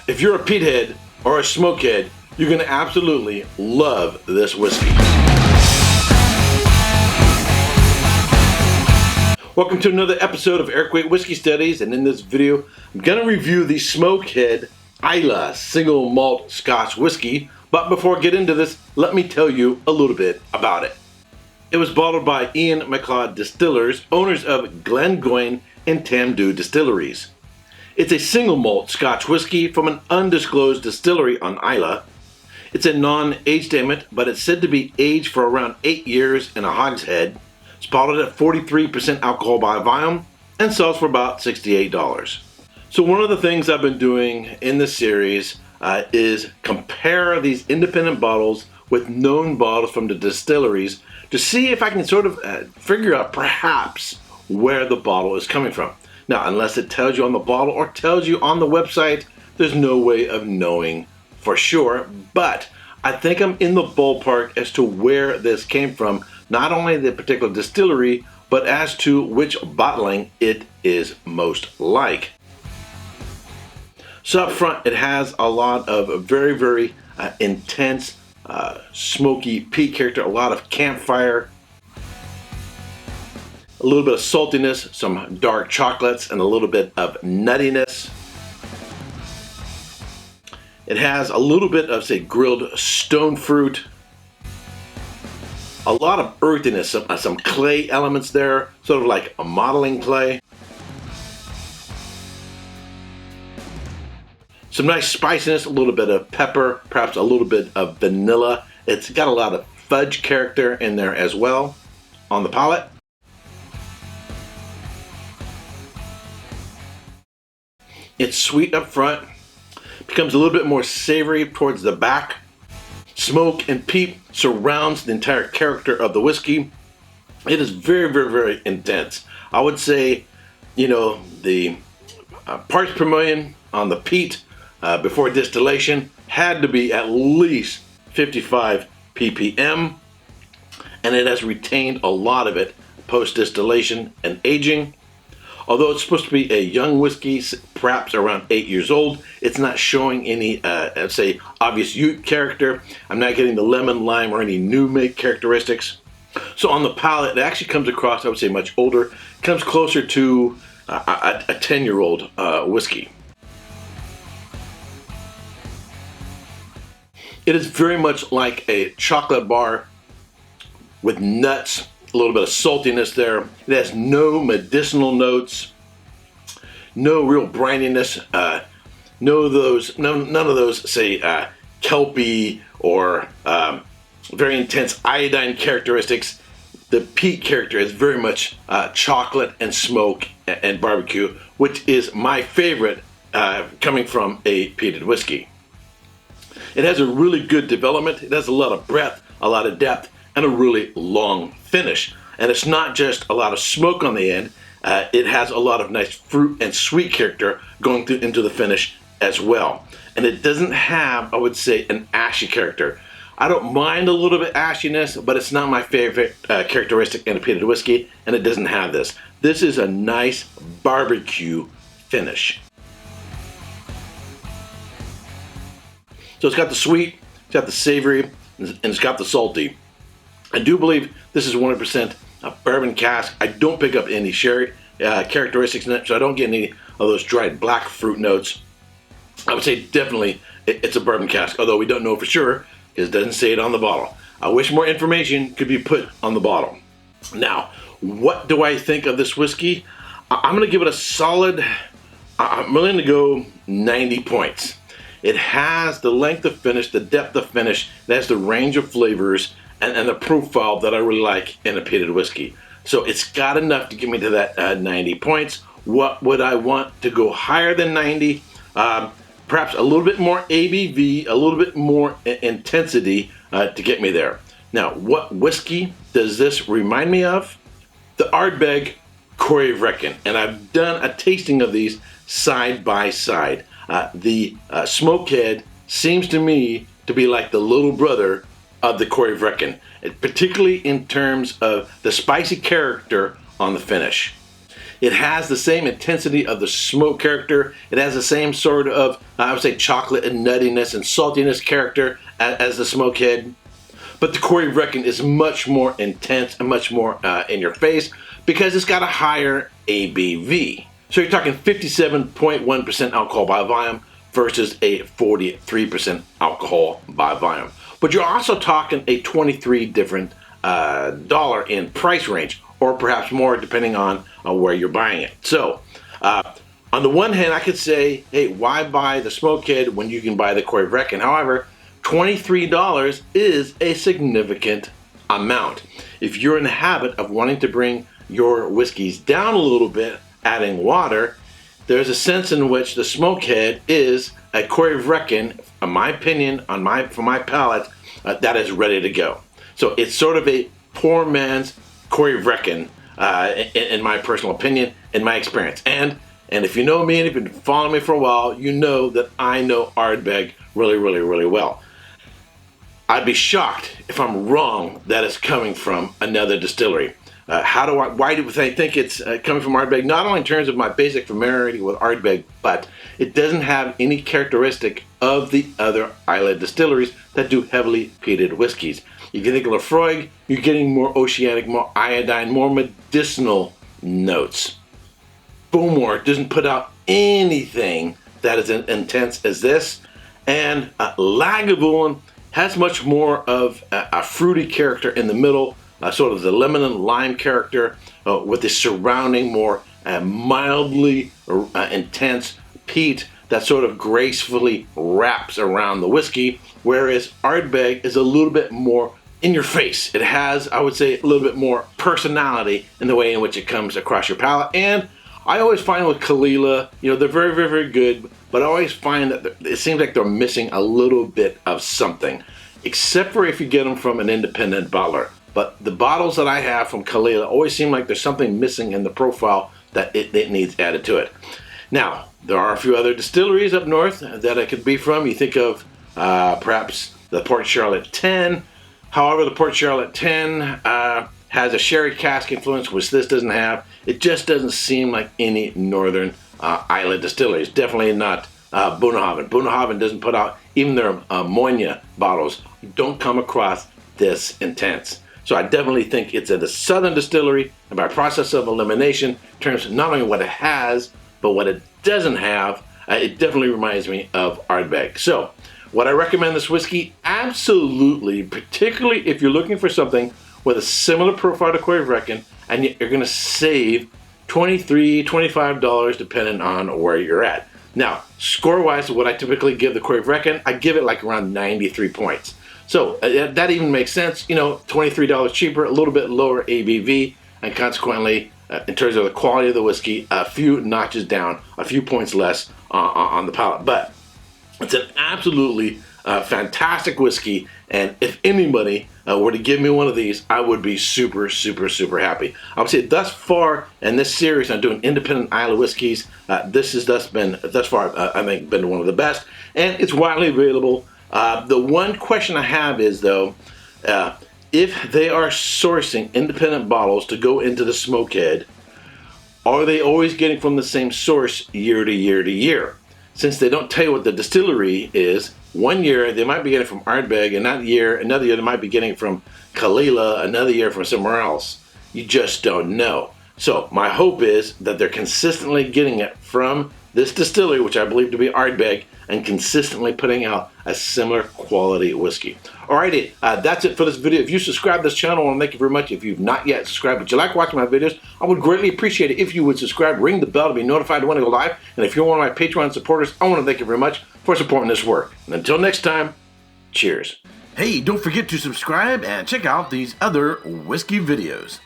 If you're a peathead or a smokehead, you're going to absolutely love this whiskey. Welcome to another episode of Erik Wait Whiskey Studies, and in this video, I'm going to review the Smokehead Islay single malt Scotch whiskey. But before I get into this, let me tell you a little bit about it. It was bottled by Ian McLeod Distillers, owners of Glengoyne and Tamdhu distilleries. It's a single malt Scotch whiskey from an undisclosed distillery on Islay. It's a non-aged emmet, but it's said to be aged for around 8 years in a hogshead. It's bottled at 43% alcohol by volume and sells for about $68. So one of the things I've been doing in this series is compare these independent bottles with known bottles from the distilleries to see if I can sort of figure out perhaps where the bottle is coming from. Now, unless it tells you on the bottle or tells you on the website, there's no way of knowing for sure, but I think I'm in the ballpark as to where this came from, not only the particular distillery, but as to which bottling it is most like. So up front, it has a lot of very intense smoky peat character, a lot of campfire, a little bit of saltiness, some dark chocolates, and a little bit of nuttiness. It has a little bit of, say, grilled stone fruit, a lot of earthiness, some clay elements there, sort of like a modeling clay. Some nice spiciness, a little bit of pepper, perhaps a little bit of vanilla. It's got a lot of fudge character in there as well on the palate. It's sweet up front, becomes a little bit more savory towards the back. Smoke and peat surrounds the entire character of the whiskey. It is very intense. I would say, the parts per million on the peat before distillation had to be at least 55 ppm, and it has retained a lot of it post distillation and aging. Although it's supposed to be a young whiskey, perhaps around 8 years old, it's not showing any, say, obvious youth character. I'm not getting the lemon, lime, or any new make characteristics. So on the palate, it actually comes across, I would say, much older. It comes closer to a 10-year-old whiskey. It is very much like a chocolate bar with nuts, a little bit of saltiness there. It has no medicinal notes, no real brininess, none of those, say, kelpie or very intense iodine characteristics. The peat character is very much chocolate and smoke and barbecue, which is my favorite coming from a peated whiskey. It has a really good development. It has a lot of breadth, a lot of depth, and a really long finish. And it's not just a lot of smoke on the end, it has a lot of nice fruit and sweet character going through into the finish as well. And it doesn't have, I would say, an ashy character. I don't mind a little bit ashiness, but it's not my favorite characteristic in a peated whiskey, and it doesn't have this. This is a nice barbecue finish. So it's got the sweet, it's got the savory, and it's got the salty. I do believe this is 100% a bourbon cask. I don't pick up any sherry characteristics in it, so I don't get any of those dried black fruit notes. I would say definitely it's a bourbon cask, although we don't know for sure because it doesn't say it on the bottle. I wish more information could be put on the bottle. Now, what do I think of this whiskey? I'm going to give it a solid, I'm willing to go 90 points. It has the length of finish, the depth of finish, it has the range of flavors, and the profile that I really like in a peated whiskey. So it's got enough to get me to that 90 points. What would I want to go higher than 90? Perhaps a little bit more ABV, a little bit more intensity to get me there. Now, what whiskey does this remind me of? The Ardbeg Corryvreckan, and I've done a tasting of these side by side. The Smokehead seems to me to be like the little brother of the Corryvreckan, particularly in terms of the spicy character on the finish. It has the same intensity of the smoke character. It has the same sort of, I would say, chocolate and nuttiness and saltiness character as the Smokehead. But the Corey Reckon is much more intense and much more in your face because it's got a higher ABV. So you're talking 57.1% alcohol by volume versus a 43% alcohol by volume. But you're also talking a $23 different dollar in price range, or perhaps more depending on where you're buying it. So on the one hand, I could say, hey, why buy the Smokehead when you can buy the Corey Reckon? However, $23 is a significant amount. If you're in the habit of wanting to bring your whiskeys down a little bit, adding water, there's a sense in which the Smokehead is a Corey Reckon, in my opinion, for my palate, that is ready to go. So it's sort of a poor man's Corey Reckon, in my personal opinion, in my experience. And if you know me and if you've been following me for a while, you know that I know Ardbeg really, really, really well. I'd be shocked if I'm wrong that it's coming from another distillery. Why do I think it's coming from Ardbeg? Not only in terms of my basic familiarity with Ardbeg, but it doesn't have any characteristic of the other Islay distilleries that do heavily peated whiskeys. You can think of Lefroy, you're getting more oceanic, more iodine, more medicinal notes. Bowmore doesn't put out anything that is intense as this, and Lagavulin has much more of a fruity character in the middle, sort of the lemon and lime character, with the surrounding more mildly intense peat that sort of gracefully wraps around the whiskey, whereas Ardbeg is a little bit more in your face. It has, I would say, a little bit more personality in the way in which it comes across your palate. And I always find with Kalila, you know, they're very, very, very good, but I always find that it seems like they're missing a little bit of something, except for if you get them from an independent bottler. But the bottles that I have from Kalila always seem like there's something missing in the profile that it needs added to it. Now, there are a few other distilleries up north that it could be from. You think of perhaps the Port Charlotte 10. However, the Port Charlotte 10 has a sherry cask influence, which this doesn't have. It just doesn't seem like any northern Islay distilleries. Definitely not Bunnahabhain. Bunnahabhain doesn't put out, even their Moynia bottles don't come across this intense. So I definitely think it's a southern distillery, and by process of elimination, in terms of not only what it has, but what it doesn't have, it definitely reminds me of Ardbeg. So, would I recommend this whiskey? Absolutely, particularly if you're looking for something with a similar profile to Corey Reckon, and you're going to save $23, $25 depending on where you're at. Now, score-wise, what I typically give the Corey Reckon, I give it like around 93 points. So that even makes sense, you know, $23 cheaper, a little bit lower ABV, and consequently, in terms of the quality of the whiskey, a few notches down, a few points less on the palate. But it's an absolutely fantastic whiskey, and if anybody were to give me one of these, I would be super, super, super happy. I would say thus far in this series, I'm doing independent Islay whiskeys. This has thus far, I think, been one of the best, and it's widely available. The one question I have is, though, if they are sourcing independent bottles to go into the Smokehead, are they always getting from the same source year to year to year? Since they don't tell you what the distillery is, one year they might be getting from Ardbeg, another year they might be getting from Kalila, another year from somewhere else. You just don't know. So my hope is that they're consistently getting it from this distillery, which I believe to be Ardbeg, and consistently putting out a similar quality whiskey. Alrighty, that's it for this video. If you subscribe to this channel, I want to thank you very much. If you've not yet subscribed, but you like watching my videos, I would greatly appreciate it if you would subscribe, ring the bell to be notified when I go live. And if you're one of my Patreon supporters, I want to thank you very much for supporting this work. And until next time, cheers. Hey, don't forget to subscribe and check out these other whiskey videos.